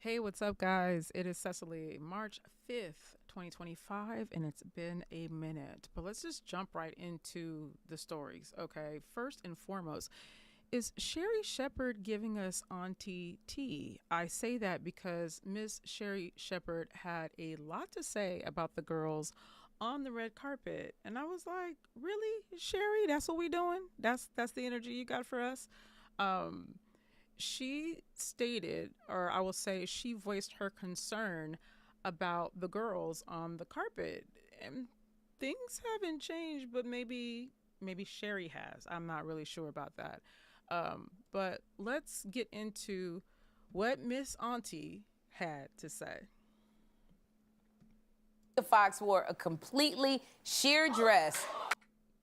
Hey, what's up, guys? It is Cecily, March 5th, 2025, and it's been a minute. But let's just jump right into the stories, okay? First and foremost, is Sherry Shepherd giving us Auntie T? I say that because Miss Sherry Shepherd had a lot to say about the girls on the red carpet, and I was like, "Really, Sherry? That's what we doing? That's the energy you got for us?" Um, she stated, or I will say, she voiced her concern about the girls on the carpet, and things haven't changed, but maybe Sherry has. I'm not really sure about that. But let's get into what Miss Auntie had to say. Fox wore a completely sheer dress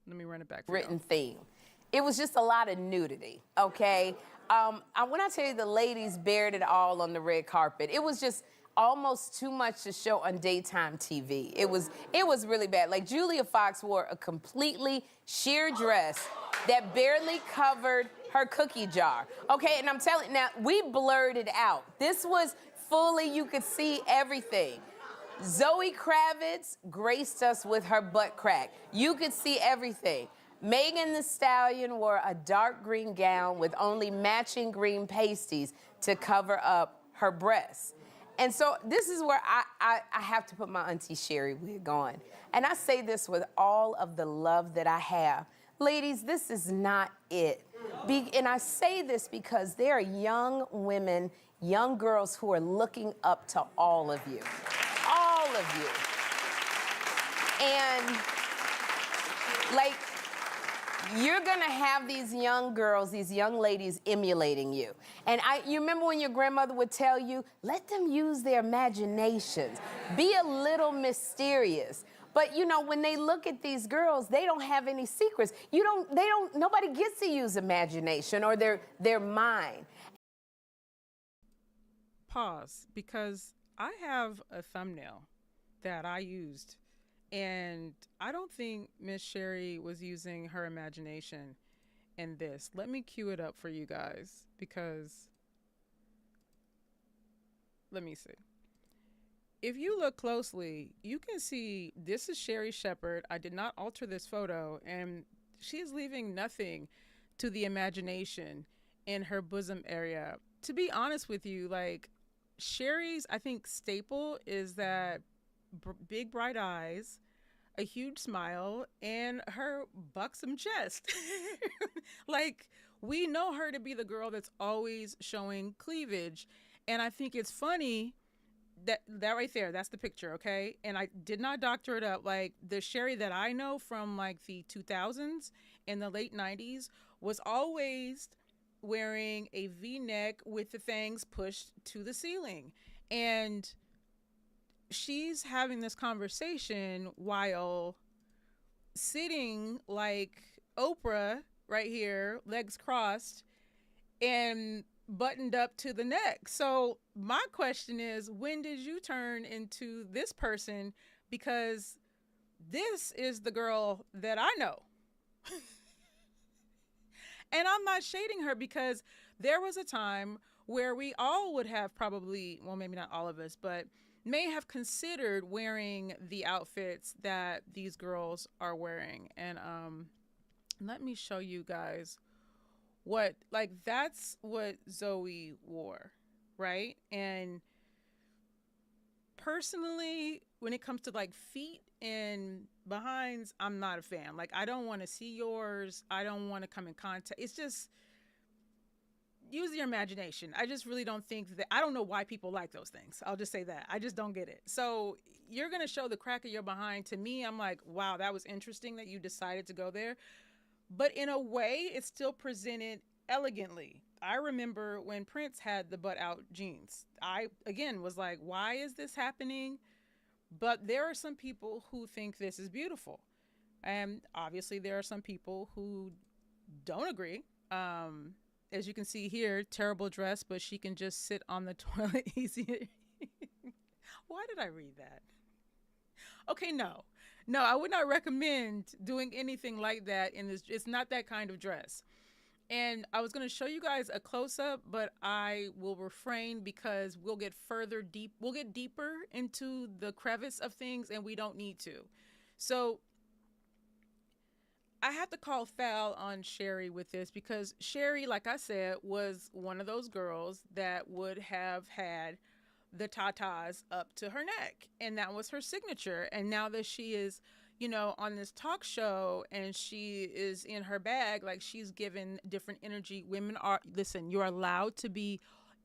Let me run it back for y'all. written theme. It was just a lot of nudity, okay? When I tell you the ladies bared it all on the red carpet, it was just almost too much to show on daytime TV. It was really bad. Like Julia Fox wore a completely sheer dress that barely covered her cookie jar. Okay, and I'm telling now, we blurred it out. This was fully, you could see everything. Zoe Kravitz graced us with her butt crack. You could see everything. Megan Thee Stallion wore a dark green gown with only matching green pasties to cover up her breasts. And so this is where I have to put my Auntie Sherry wig on. And I say this with all of the love that I have. Ladies, this is not it. And I say this because there are young women, young girls who are looking up to all of you. All of you. And like, you're gonna have these young girls, these young ladies emulating you. And you remember when your grandmother would tell you, let them use their imaginations. Be a little mysterious. But you know, when they look at these girls, they don't have any secrets. Nobody gets to use imagination or their mind. Pause, because I have a thumbnail that I used, and I don't think Miss Sherry was using her imagination in this. Let me cue it up for you guys because let me see. If you look closely, you can see this is Sherry Shepherd. I did not alter this photo, and she's leaving nothing to the imagination in her bosom area. To be honest with you, like Sherry's, I think, staple is that big bright eyes, a huge smile, and her buxom chest. Like, we know her to be the girl that's always showing cleavage. And I think it's funny that right there, that's the picture, okay? And I did not doctor it up. Like, the Sherry that I know from like the 2000s and the late 90s was always wearing a V-neck with the things pushed to the ceiling. And she's having this conversation while sitting like Oprah right here, legs crossed and buttoned up to the neck. So my question is, when did you turn into this person? Because this is the girl that I know. And I'm not shading her because there was a time where we all would have probably, well, maybe not all of us, but may have considered wearing the outfits that these girls are wearing. And let me show you guys what, like, that's what Zoe wore, right? And personally, when it comes to like feet and behinds, I'm not a fan. Like, I don't want to see yours. I don't want to come in contact. It's just, use your imagination. I just really don't think that, I don't know why people like those things. I'll just say that. I just don't get it. So you're going to show the crack of your behind. To me, I'm like, wow, that was interesting that you decided to go there. But in a way, it's still presented elegantly. I remember when Prince had the butt out jeans. I, again, was like, why is this happening? But there are some people who think this is beautiful. And obviously, there are some people who don't agree. As you can see here, terrible dress, but she can just sit on the toilet easier. Why did I read that? Okay, no. No, I would not recommend doing anything like that in this. It's not that kind of dress. And I was going to show you guys a close up, but I will refrain because we'll get we'll get deeper into the crevice of things and we don't need to. So I have to call foul on Sherry with this because Sherry, like I said, was one of those girls that would have had the tatas up to her neck, and that was her signature. And now that she is, on this talk show and she is in her bag, like she's given different energy. Women are, listen, you're allowed to be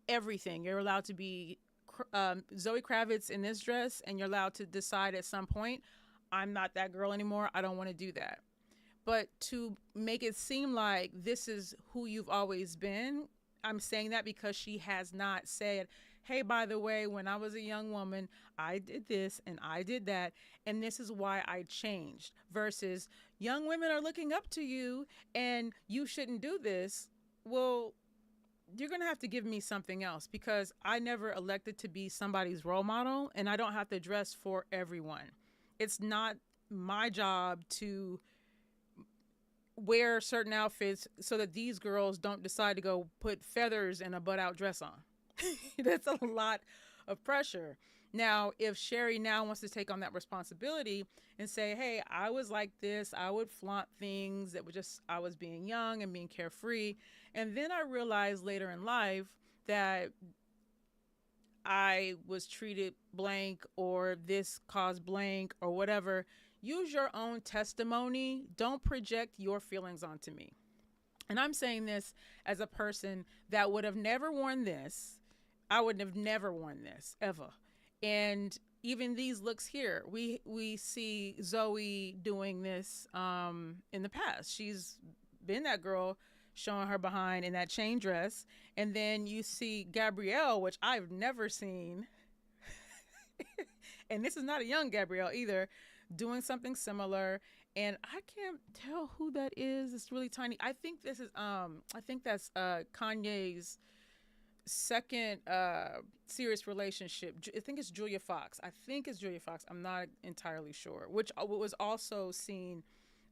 everything. You're allowed to be Zoe Kravitz in this dress, and you're allowed to decide at some point, I'm not that girl anymore. I don't want to do that. But to make it seem like this is who you've always been, I'm saying that because she has not said, hey, by the way, when I was a young woman, I did this and I did that, and this is why I changed. Versus young women are looking up to you and you shouldn't do this. Well, you're going to have to give me something else because I never elected to be somebody's role model, and I don't have to dress for everyone. It's not my job to wear certain outfits so that these girls don't decide to go put feathers and a butt out dress on. That's a lot of pressure. Now, if Sherry now wants to take on that responsibility and say, hey, I was like this, I would flaunt things that were just, I was being young and being carefree. And then I realized later in life that I was treated blank or this caused blank or whatever. Use your own testimony. Don't project your feelings onto me. And I'm saying this as a person that would have never worn this. I would have never worn this ever. And even these looks here, we see Zoe doing this in the past. She's been that girl showing her behind in that chain dress. And then you see Gabrielle, which I've never seen. And this is not a young Gabrielle either, doing something similar. And I can't tell who that is. It's really tiny. I think this is that's Kanye's second serious relationship. I think it's Julia Fox. I'm not entirely sure. Which was also seen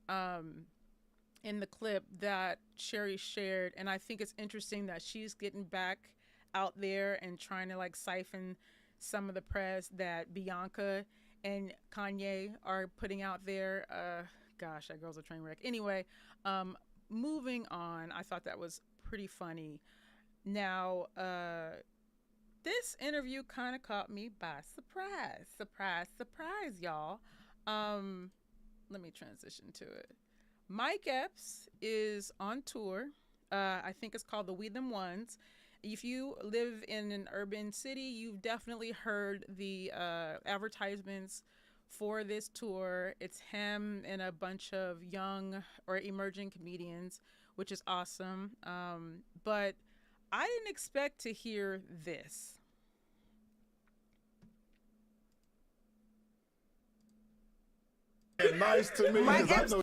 in the clip that Sherry shared. And I think it's interesting that she's getting back out there and trying to like siphon some of the press that Bianca and Kanye are putting out there. Gosh, that girl's a train wreck. Anyway, moving on. I thought that was pretty funny. Now, this interview kind of caught me by surprise. Surprise, y'all. Let me transition to it. Mike Epps is on tour. I think it's called the We Them Ones. If you live in an urban city, you've definitely heard the advertisements for this tour. It's him and a bunch of young or emerging comedians, which is awesome. But I didn't expect to hear this. Nice to me. Mike Epps,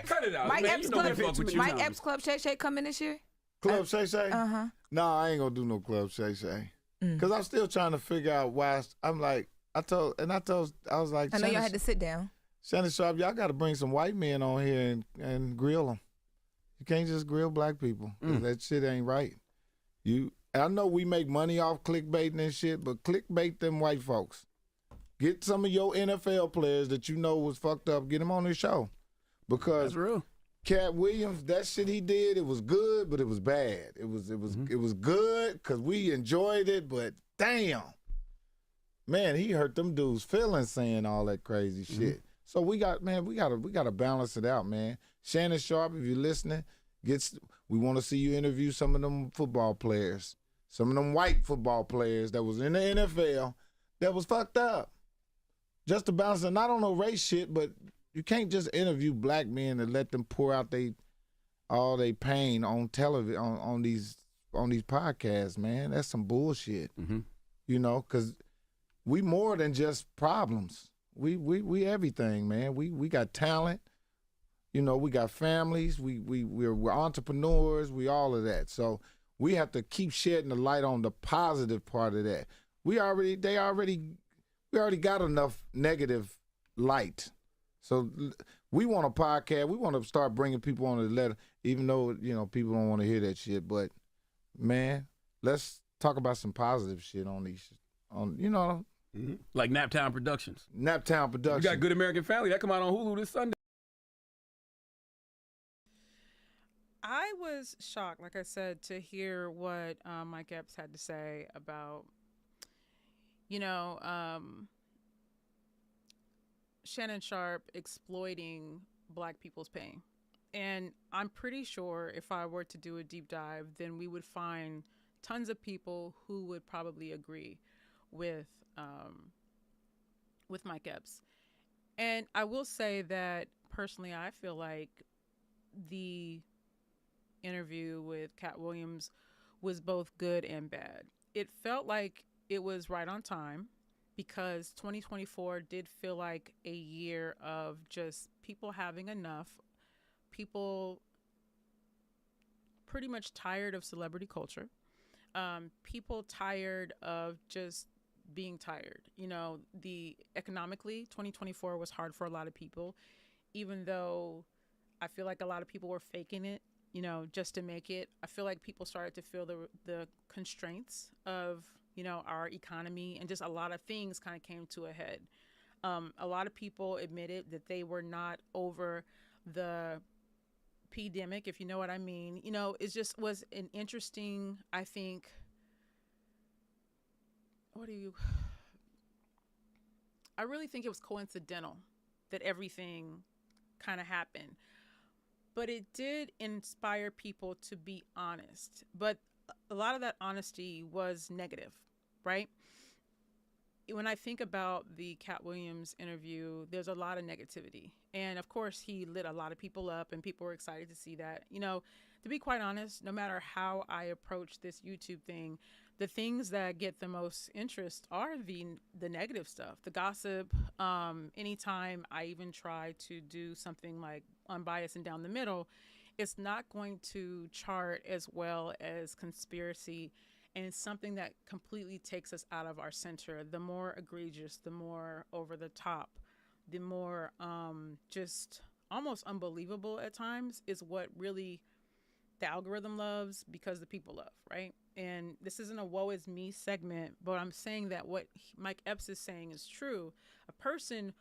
cut it out. Mike Man, Epps you know we Club, fuck with you Mike now. Epps Club Shay coming this year? Club Shay Shay? Uh-huh. No, I ain't gonna do no Club Shay Shay. Because I'm still trying to figure out why. I'm like, I was like, I know y'all had to sit down. Shannon Sharp, y'all got to bring some white men on here and grill them. You can't just grill black people. 'Cause that shit ain't right. I know we make money off clickbaiting and shit, but clickbait them white folks. Get some of your NFL players that you know was fucked up, get them on this show. Because That's real. Cat Williams, that shit he did, it was good, but it was bad. It was good because we enjoyed it, but damn. Man, he hurt them dudes' feelings saying all that crazy shit. So we gotta balance it out, man. Shannon Sharp, if you're listening, we want to see you interview some of them football players, some of them white football players that was in the NFL that was fucked up. Just to balance it, not on no race shit, but you can't just interview black men and let them pour out all their pain on television on these podcasts, man. That's some bullshit. You know, because we more than just problems. We everything, man. We got talent. You know, we got families. We're entrepreneurs. We all of that. So we have to keep shedding the light on the positive part of that. We already got enough negative light. So We want a podcast. We want to start bringing people on the letter, even though, you know, people don't want to hear that shit. But, man, let's talk about some positive shit on these, you know. Like Naptown Productions. Naptown You Productions. got Good American Family. That come out on Hulu this Sunday. I was shocked, like I said, to hear what Mike Epps had to say about, you know, Shannon Sharp exploiting Black people's pain. And I'm pretty sure if I were to do a deep dive, then we would find tons of people who would probably agree with Mike Epps. And I will say that personally, I feel like the interview with Cat Williams was both good and bad. It felt like it was right on time because 2024 did feel like a year of just people having enough, people pretty much tired of celebrity culture, people tired of just being tired. You know, economically, 2024 was hard for a lot of people, even though I feel like a lot of people were faking it, you know, just to make it. I feel like people started to feel the constraints of, you know, our economy, and just a lot of things kind of came to a head. A lot of people admitted that they were not over the pandemic, if you know what I mean. You know, it just was an interesting, I think, I really think it was coincidental that everything kind of happened. But it did inspire people to be honest. But a lot of that honesty was negative, right? When I think about the Cat Williams interview, there's a lot of negativity. And of course, he lit a lot of people up and people were excited to see that. You know, to be quite honest, no matter how I approach this YouTube thing, the things that get the most interest are the negative stuff, the gossip. Anytime I even try to do something like unbiased and down the middle, it's not going to chart as well as conspiracy and something that completely takes us out of our center. The more egregious, the more over the top, the more just almost unbelievable at times is what really the algorithm loves, because the people love, right? And this isn't a woe is me segment, but I'm saying that what Mike Epps is saying is true. A person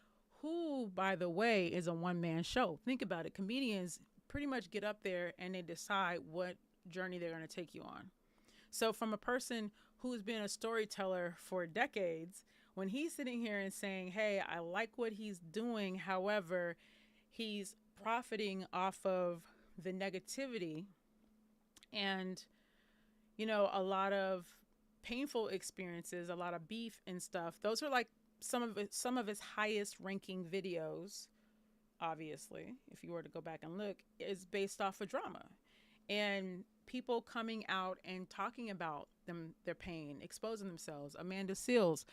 who, by the way, is a one-man show. Think about it. Comedians pretty much get up there and they decide what journey they're going to take you on. So from a person who's been a storyteller for decades, when he's sitting here and saying, hey, I like what he's doing, however, he's profiting off of the negativity and, you know, a lot of painful experiences, a lot of beef and stuff. Those are like some of his highest ranking videos, obviously, if you were to go back and look, is based off of drama. And people coming out and talking about their pain, exposing themselves. Amanda Seales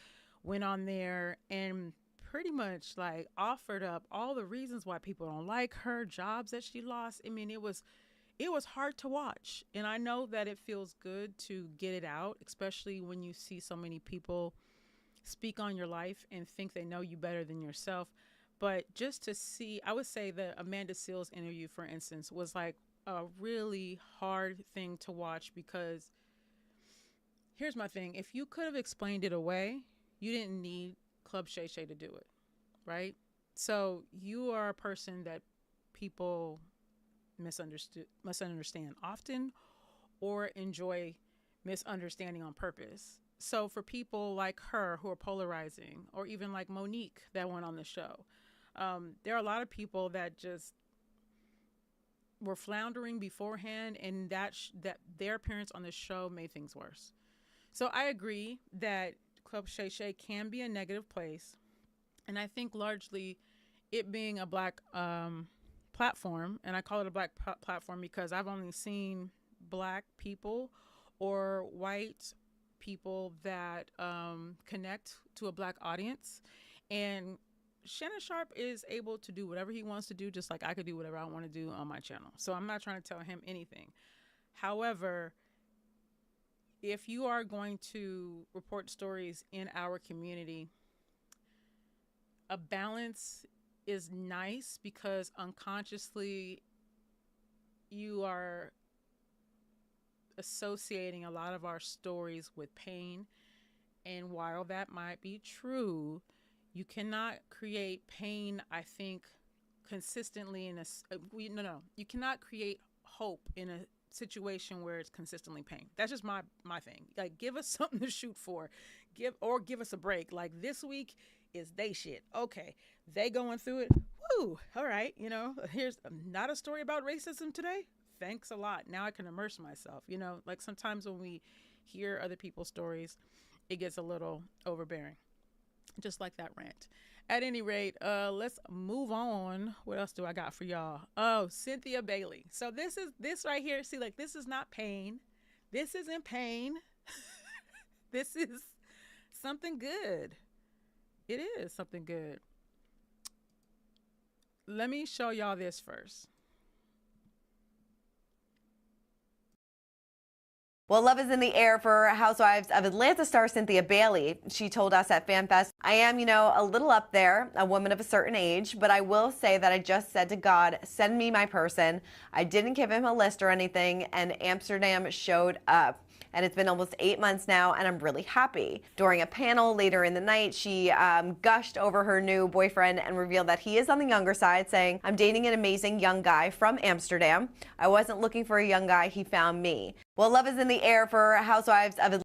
went on there and pretty much like offered up all the reasons why people don't like her, jobs that she lost. I mean, it was hard to watch. And I know that it feels good to get it out, especially when you see so many people speak on your life and think they know you better than yourself. But just to see, I would say the Amanda Seales interview, for instance, was like a really hard thing to watch, because here's my thing. If you could have explained it away, you didn't need Club Shay Shay to do it, right? So you are a person that people misunderstand often or enjoy misunderstanding on purpose. So for people like her who are polarizing, or even like Monique that went on the show, there are a lot of people that just were floundering beforehand, and that their appearance on the show made things worse. So I agree that Club Shay Shay can be a negative place, and I think largely it being a Black platform, and I call it a Black platform because I've only seen Black people or white people that connect to a Black audience, and Shannon Sharp is able to do whatever he wants to do, just like I could do whatever I want to do on my channel. So I'm not trying to tell him anything. However, if you are going to report stories in our community, a balance is nice because unconsciously you are associating a lot of our stories with pain. And while that might be true, you cannot create pain, I think, consistently in you cannot create hope in a situation where it's consistently pain. That's just my thing. Like, give us something to shoot for. Give us a break. Like, this week is they shit. Okay, they going through it. Woo, all right. Here's not a story about racism today. Thanks a lot. Now I can immerse myself. Like sometimes when we hear other people's stories, it gets a little overbearing. Just like that rant. At any rate, let's move on. What else do I got for y'all? Oh, Cynthia Bailey. So this right here. See, like, this is not pain. This isn't pain. This is something good. It is something good. Let me show y'all this first. Well, love is in the air for Housewives of Atlanta star Cynthia Bailey. She told us at FanFest, I am, a little up there, a woman of a certain age, but I will say that I just said to God, send me my person. I didn't give him a list or anything, and Amsterdam showed up. And it's been almost 8 months now, and I'm really happy. During a panel later in the night, she gushed over her new boyfriend and revealed that he is on the younger side, saying, I'm dating an amazing young guy from Amsterdam. I wasn't looking for a young guy, he found me. Well, love is in the air for Housewives of Atlanta.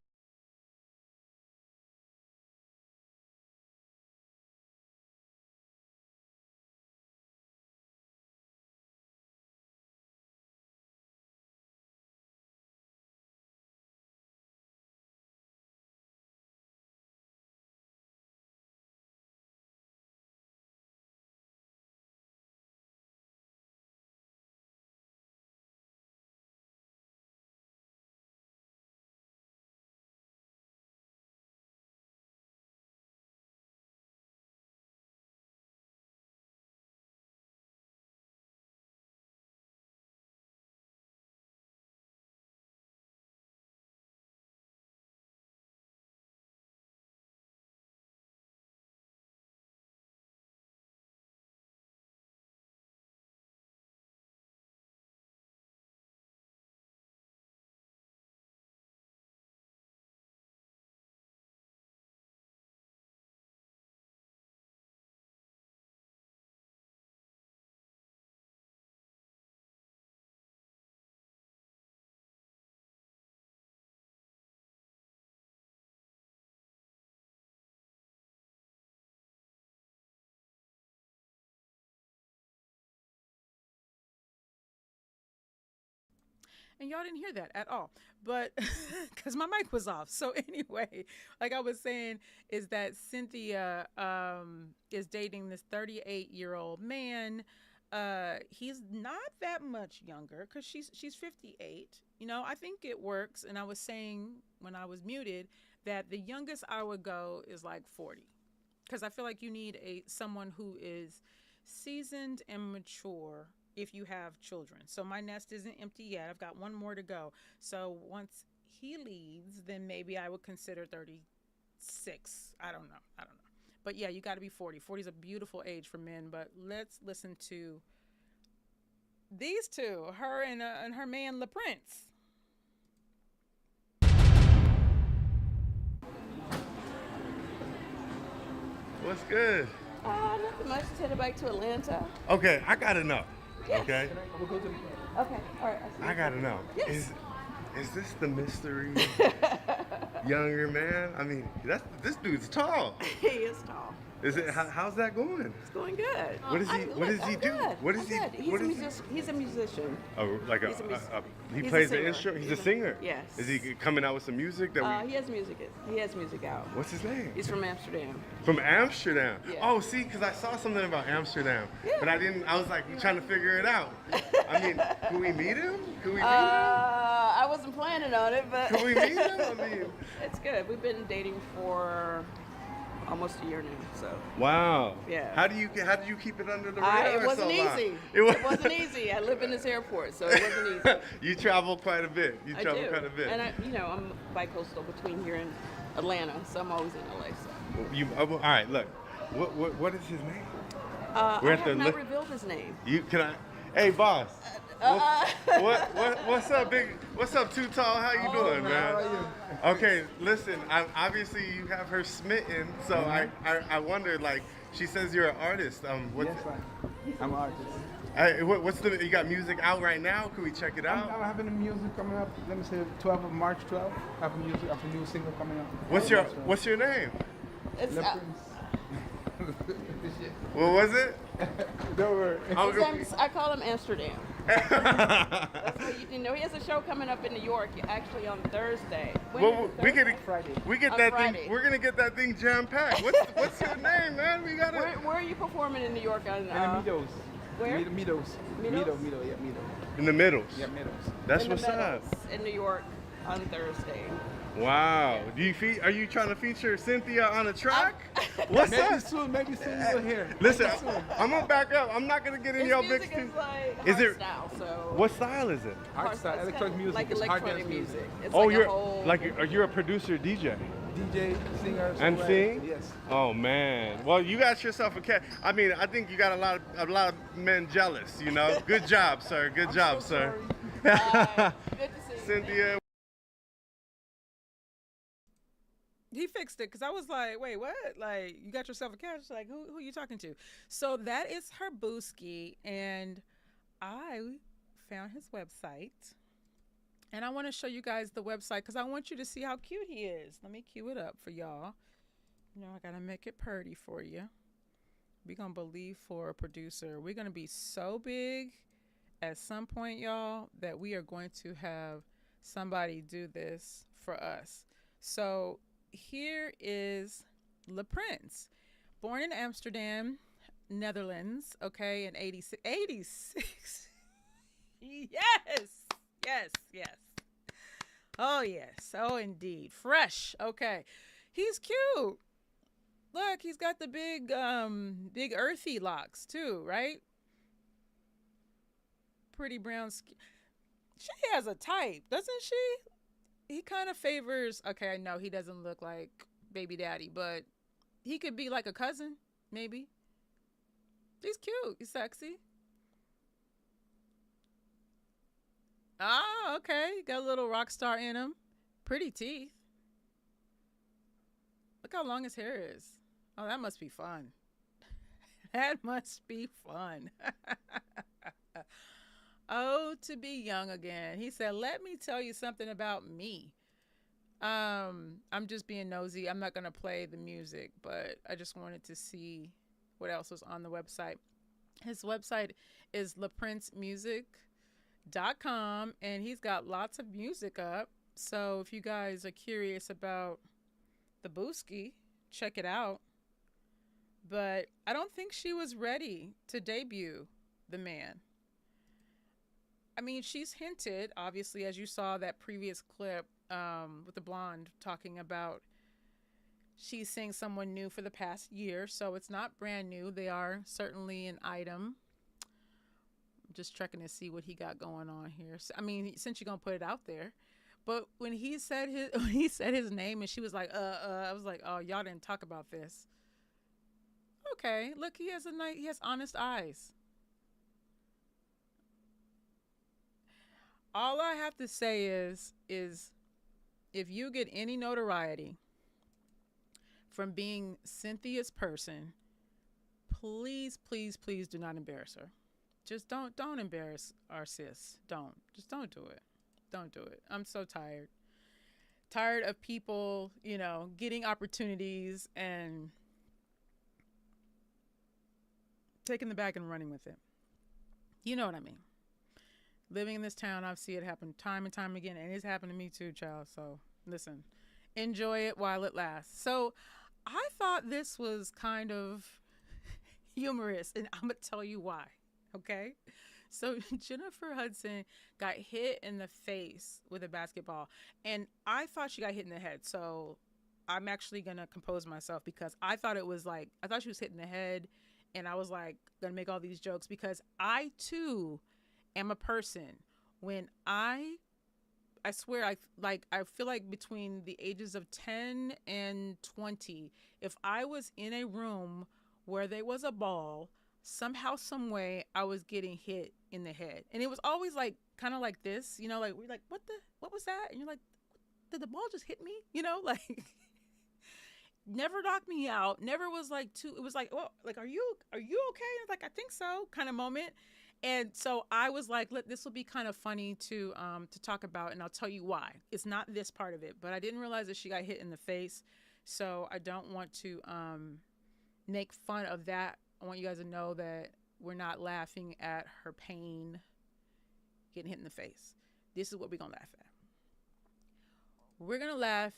And y'all didn't hear that at all. But because my mic was off. So anyway, like I was saying, is that Cynthia is dating this 38-year-old man. He's not that much younger because she's 58. I think it works. And I was saying when I was muted that the youngest I would go is like 40. Because I feel like you need someone who is seasoned and mature if you have children. So my nest isn't empty yet. I've got one more to go. So once he leaves, then maybe I would consider 36. I don't know. But yeah, you got to be 40. 40 is a beautiful age for men. But let's listen to these two, her and her man, Le Prince. What's good? Nothing much. Just headed back to Atlanta. Okay, I gotta know. Yes. Okay, Okay, all right. I gotta know. Yes. Is this the mystery younger man? I mean, this dude's tall. He is tall. Is it? How's that going? It's going good. What does he? What does he do? Good. What is he? What is he? He's a musician. Oh, like He's a musician. he He's a plays the singer. instrument. He's a singer. Yes. Is he coming out with some music that we? He has music. He has music out. What's his name? He's from Amsterdam. From Amsterdam. Yeah. Oh, see, because I saw something about Amsterdam, but I didn't. I was like trying to figure it out. I mean, can we meet him? Can we meet him? I wasn't planning on it, but Can we meet him? I mean, it's good. We've been dating for almost a year now, so. wow. Yeah. How do you keep it under the radar? It wasn't so long? easy. It wasn't easy. I live in this airport, so it wasn't easy. You travel quite a bit. I do. And I'm bi-coastal between here and Atlanta, so I'm always in LA. So. All right. Look, what is his name? We're I at the have not revealed his name. You can I? Hey, boss. What's up, big? What's up, Too Tall? How you doing, man? How are you? Okay, listen. Obviously you have her smitten, so I wondered, like, she says you're an artist. What's Yes, I'm an artist. what's the? You got music out right now? Can we check it out? I'm having a music coming up. Let me say 12th of March 12th. I have a new single coming up. What's your name? It's, Le Prince. What was it? Don't worry. I call him Amsterdam. That's what you know. He has a show coming up in New York, actually on Thursday. Well, we get Friday. that Friday. thing. We're gonna get that thing jam packed. What's your name, man? We gotta. Where are you performing in New York? On, In the Meadows. where? Meadows. Meadows? Meadows. Yeah, Meadows. In the middles. Yeah, Meadows. That's in the what's up. Meadows in New York on Thursday. Wow. Are you trying to feature Cynthia on a track? What's up? Maybe soon you'll hear. Listen, I'm gonna back up. I'm not gonna get in His your music big. is like Is hard it- style, so What style is it? Hard style, it's electronic kinda music. like It's hard electronic dance music. It's Oh, like you're a whole, you're a producer, DJ. DJ, singer, And songwriter. sing? Yes. Oh man. Well, you got yourself a cat. I mean, I think you got a lot of men jealous. You know. Good job, sir. Good job, sir. good to see you. Cynthia. He fixed it because I was like, wait, what? Like, you got yourself a cat? She's like, who are you talking to? So that is her booski, and I found his website. And I want to show you guys the website because I want you to see how cute he is. Let me cue it up for y'all. You know, I got to make it pretty for you. We're going to believe for a producer. We're going to be so big at some point, y'all, that we are going to have somebody do this for us. So here is Le Prince, born in Amsterdam, Netherlands, okay, in 86. 86. Yes. Oh, yes. Oh, indeed. Fresh. Okay. He's cute. Look, he's got the big earthy locks too, right? Pretty brown skin. She has a type, doesn't she? He kind of favors, okay, I know he doesn't look like baby daddy, but he could be like a cousin, maybe. He's cute. He's sexy. Ah, okay. Got a little rock star in him. Pretty teeth. Look how long his hair is. Oh, that must be fun. That must be fun. Oh, to be young again. He said, let me tell you something about me. I'm just being nosy. I'm not going to play the music, but I just wanted to see what else was on the website. His website is leprincemusic.com, and he's got lots of music up. So if you guys are curious about the Booski, check it out. But I don't think she was ready to debut the man. I mean, she's hinted, obviously, as you saw that previous clip with the blonde talking about she's seeing someone new for the past year. So it's not brand new. They are certainly an item. I'm just checking to see what he got going on here. So, I mean, since you're going to put it out there. But when he said his name and she was like, I was like, oh, y'all didn't talk about this. Okay, look, he has honest eyes. All I have to say is if you get any notoriety from being Cynthia's person, please do not embarrass her. Just don't embarrass our sis. Just don't do it. Don't do it. I'm so tired. Tired of people, getting opportunities and taking the bag and running with it. You know what I mean. Living in this town, I've seen it happen time and time again, and it's happened to me too, child. So listen, enjoy it while it lasts. So I thought this was kind of humorous, and I'm going to tell you why, okay? So Jennifer Hudson got hit in the face with a basketball, and I thought she got hit in the head. So I'm actually going to compose myself because I thought she was hit in the head, and I was like going to make all these jokes because I too am a person when I swear I feel like between the ages of 10 and 20, if I was in a room where there was a ball, somehow, some way, I was getting hit in the head. And it was always like, kind of like this, you know, like, we're like, what was that? And you're like, did the ball just hit me? You know, like, never knocked me out. Never was like it was like, well, like, are you okay? And like, I think so, kind of moment. And so I was like, this will be kind of funny to talk about, and I'll tell you why. It's not this part of it, but I didn't realize that she got hit in the face, so I don't want to make fun of that. I want you guys to know that we're not laughing at her pain getting hit in the face. This is what we're gonna laugh at. We're gonna laugh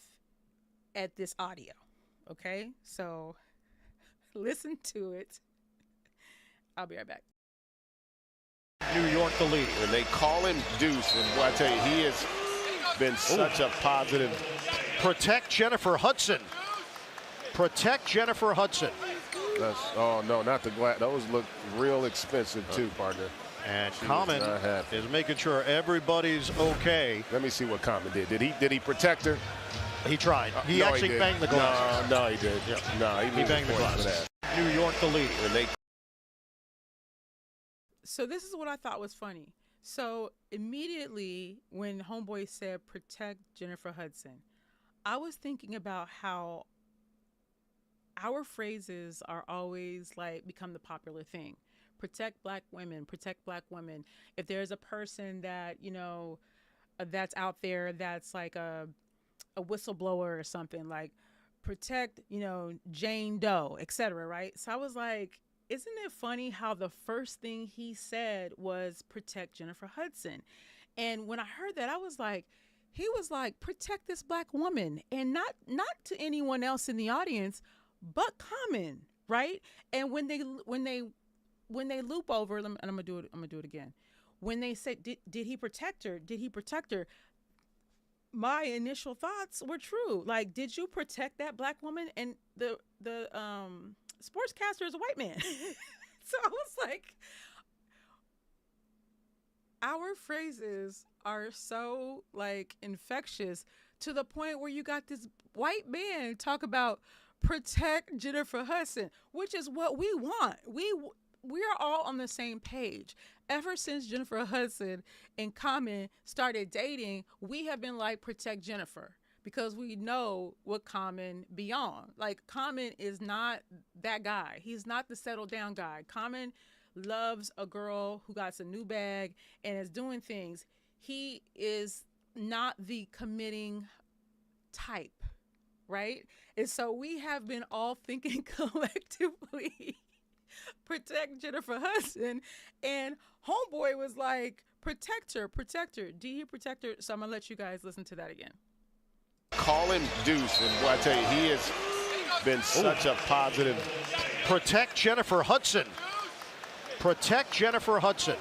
at this audio, okay? So listen to it. I'll be right back. New York the lead. And they call him Deuce, and boy, I tell you, he has been such a positive. Protect Jennifer Hudson. Protect Jennifer Hudson. Oh, no, not the glass. Those look real expensive, too, partner. And Common is making sure everybody's okay. Let me see what Common did. Did he protect her? He tried. He actually banged the glass. No, he did. Yeah. No, he banged the glass. New York the lead. So this is what I thought was funny. So immediately when Homeboy said protect Jennifer Hudson, I was thinking about how our phrases are always like become the popular thing. Protect black women, protect black women. If there's a person that, you know, that's out there that's like a whistleblower or something, like protect, you know, Jane Doe, etc., right? So I was like, isn't it funny how the first thing he said was protect Jennifer Hudson? And when I heard that, I was like, he was like, protect this black woman, and not to anyone else in the audience, but Common, right? And when they loop over, and I'm gonna do it again. When they said, did he protect her? Did he protect her? My initial thoughts were true. Like, did you protect that black woman? And the sportscaster is a white man. So I was like, our phrases are so like infectious to the point where you got this white man talk about protect Jennifer Hudson, which is what we want. We are all on the same page. Ever since Jennifer Hudson and Common started dating, we have been like, protect Jennifer, because we know what Common beyond. Like, Common is not that guy. He's not the settled down guy. Common loves a girl who got a new bag and is doing things. He is not the committing type, right? And so we have been all thinking collectively, protect Jennifer Hudson, and Homeboy was like, protect her, protect her. Did he protect her? So I'm gonna let you guys listen to that again. Call him Deuce, and boy, I tell you, he has been such a positive. Protect Jennifer Hudson. Protect Jennifer Hudson.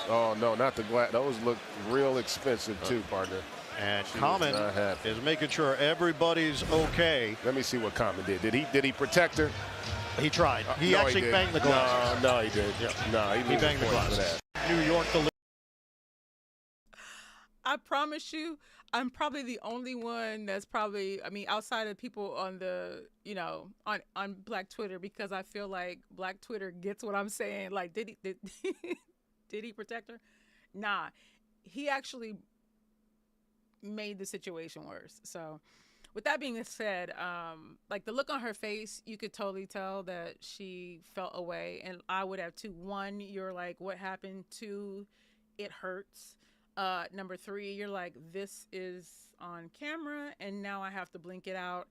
Oh, no, not the glass. Those look real expensive, too, partner. And Common is making sure everybody's okay. Let me see what Common did. Did he protect her? He tried. He actually banged the glass. No, he did. Yeah. No, he banged the glass. New York the lead. I promise you, I'm probably the only one that's probably, I mean, outside of people on the, you know, on Black Twitter, because I feel like Black Twitter gets what I'm saying. Like, did he protect her? Nah, he actually made the situation worse. So with that being said, like, the look on her face, you could totally tell that she felt away, and I would have too. One, you're like, what happened? Two, it hurts. Number three, you're like, this is on camera and now I have to blink it out,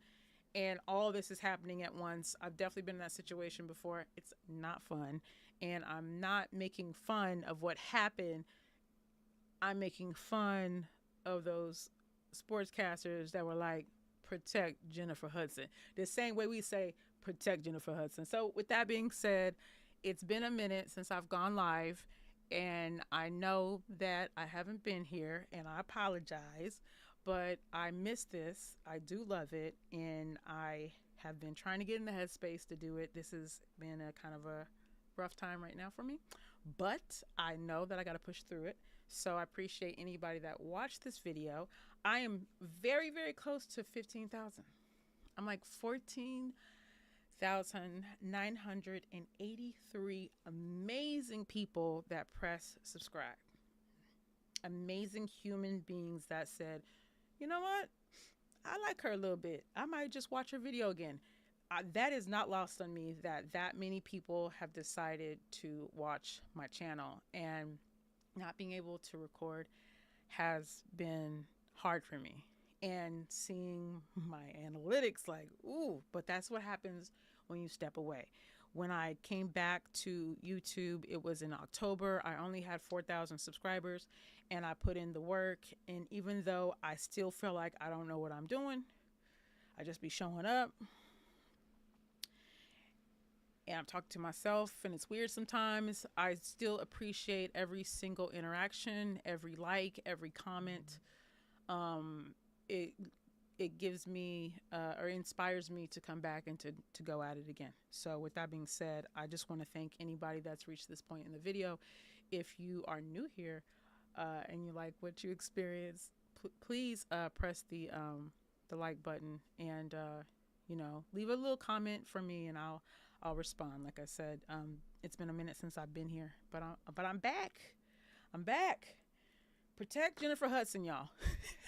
and all this is happening at once. I've definitely been in that situation before. It's not fun, and I'm not making fun of what happened. I'm making fun of those sportscasters that were like, protect Jennifer Hudson, the same way we say protect Jennifer Hudson. So with that being said, it's been a minute since I've gone live, and I know that I haven't been here, and I apologize, but I miss this. I do love it, and I have been trying to get in the headspace to do it. This has been a kind of a rough time right now for me, but I know that I got to push through it. So I appreciate anybody that watched this video. I am very, very close to 15,000. I'm like 14 983 amazing people that press subscribe. Amazing human beings that said, you know what? I like her a little bit. I might just watch her video again. That is not lost on me that many people have decided to watch my channel, and not being able to record has been hard for me. And seeing my analytics like, ooh, but that's what happens when you step away. When I came back to YouTube, it was in October. I only had 4,000 subscribers, and I put in the work. And even though I still feel like I don't know what I'm doing, I just be showing up. And I'm talking to myself, and it's weird sometimes. I still appreciate every single interaction, every like, every comment. It gives me or inspires me to come back and to go at it again. So with that being said, I just want to thank anybody that's reached this point in the video. If you are new here and you like what you experienced, please press the like button and leave a little comment for me, and I'll respond. Like I said, it's been a minute since I've been here, but I'm back. I'm back. Protect Jennifer Hudson, y'all.